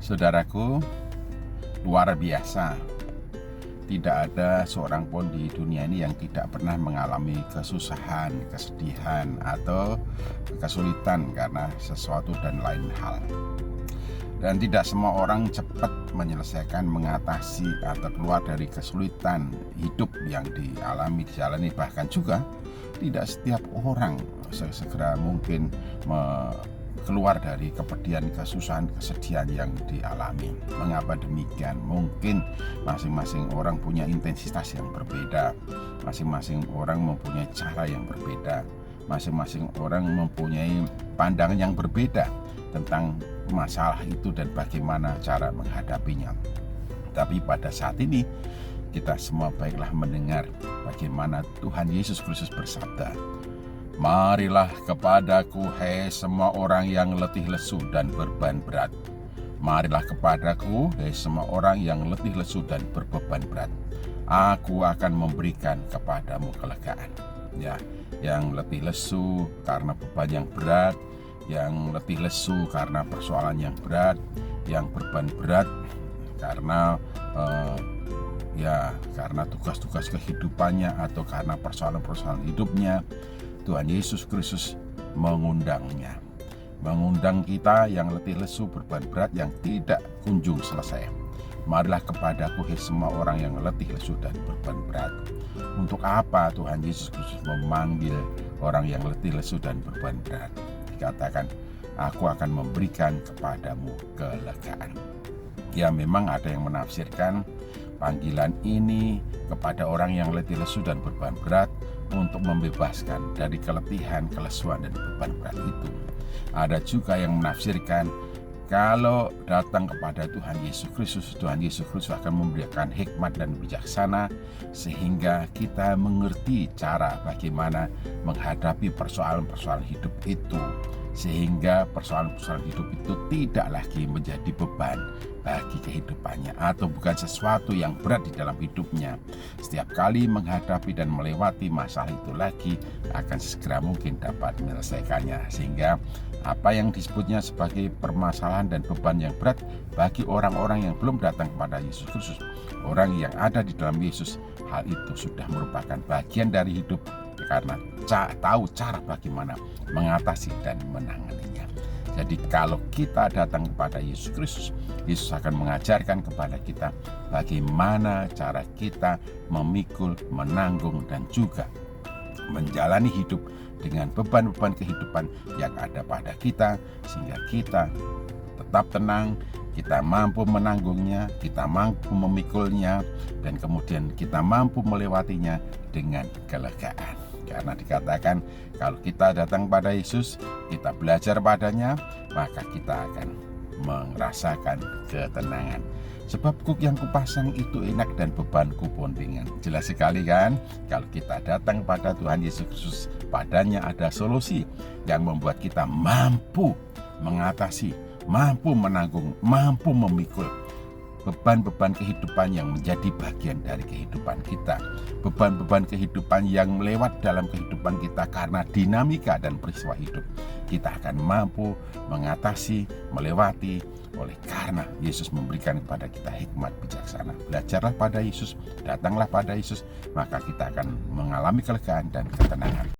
Saudaraku, luar biasa. Tidak ada seorang pun di dunia ini yang tidak pernah mengalami kesusahan, kesedihan, atau kesulitan karena sesuatu dan lain hal. Dan tidak semua orang cepat menyelesaikan, mengatasi, atau keluar dari kesulitan hidup yang dijalani. Bahkan juga tidak setiap orang segera mungkin keluar dari kepedihan, kesusahan, kesedihan yang dialami. Mengapa demikian? Mungkin masing-masing orang punya intensitas yang berbeda, masing-masing orang mempunyai cara yang berbeda, masing-masing orang mempunyai pandangan yang berbeda tentang masalah itu dan bagaimana cara menghadapinya. Tapi pada saat ini kita semua baiklah mendengar bagaimana Tuhan Yesus Kristus bersabda, "Marilah kepadaku, hai semua orang yang letih lesu dan beban berat. Marilah kepadaku, hai semua orang yang letih lesu dan berbeban berat. Aku akan memberikan kepadamu kelegaan." Ya, yang letih lesu karena beban yang berat, yang letih lesu karena persoalan yang berat, yang beban berat karena karena tugas-tugas kehidupannya atau karena persoalan-persoalan hidupnya. Tuhan Yesus Kristus mengundang kita yang letih lesu berbeban berat yang tidak kunjung selesai. Marilah kepadaku, hai semua orang yang letih lesu dan berbeban berat. Untuk apa Tuhan Yesus Kristus memanggil orang yang letih lesu dan berbeban berat? Dikatakan, aku akan memberikan kepadamu kelegaan. Ya, memang ada yang menafsirkan panggilan ini kepada orang yang letih lesu dan berbeban berat untuk membebaskan dari keletihan, kelesuan, dan beban berat itu. Ada juga yang menafsirkan kalau datang kepada Tuhan Yesus Kristus, Tuhan Yesus Kristus akan memberikan hikmat dan bijaksana sehingga kita mengerti cara bagaimana menghadapi persoalan-persoalan hidup itu, sehingga persoalan-persoalan hidup itu tidak lagi menjadi beban bagi kehidupannya atau bukan sesuatu yang berat di dalam hidupnya. Setiap kali menghadapi dan melewati masalah itu lagi akan segera mungkin dapat menyelesaikannya, sehingga apa yang disebutnya sebagai permasalahan dan beban yang berat bagi orang-orang yang belum datang kepada Yesus Kristus, orang yang ada di dalam Yesus, hal itu sudah merupakan bagian dari hidup karena tahu cara bagaimana mengatasi dan menanganinya. Jadi kalau kita datang kepada Yesus Kristus, Yesus akan mengajarkan kepada kita bagaimana cara kita memikul, menanggung, dan juga menjalani hidup dengan beban-beban kehidupan yang ada pada kita, sehingga kita tetap tenang, kita mampu menanggungnya, kita mampu memikulnya, dan kemudian kita mampu melewatinya dengan kelegaan. Karena dikatakan kalau kita datang pada Yesus, kita belajar padanya, maka kita akan merasakan ketenangan. Sebab kuk yang kupasang itu enak dan bebanku pun ringan. Jelas sekali kan? Kalau kita datang pada Tuhan Yesus Kristus, padanya ada solusi yang membuat kita mampu mengatasi, mampu menanggung, mampu memikul beban-beban kehidupan yang menjadi bagian dari kehidupan kita. Beban-beban kehidupan yang melewat dalam kehidupan kita karena dinamika dan peristiwa hidup. Kita akan mampu mengatasi, melewati oleh karena Yesus memberikan kepada kita hikmat bijaksana. Belajarlah pada Yesus, datanglah pada Yesus, maka kita akan mengalami kelegaan dan ketenangan.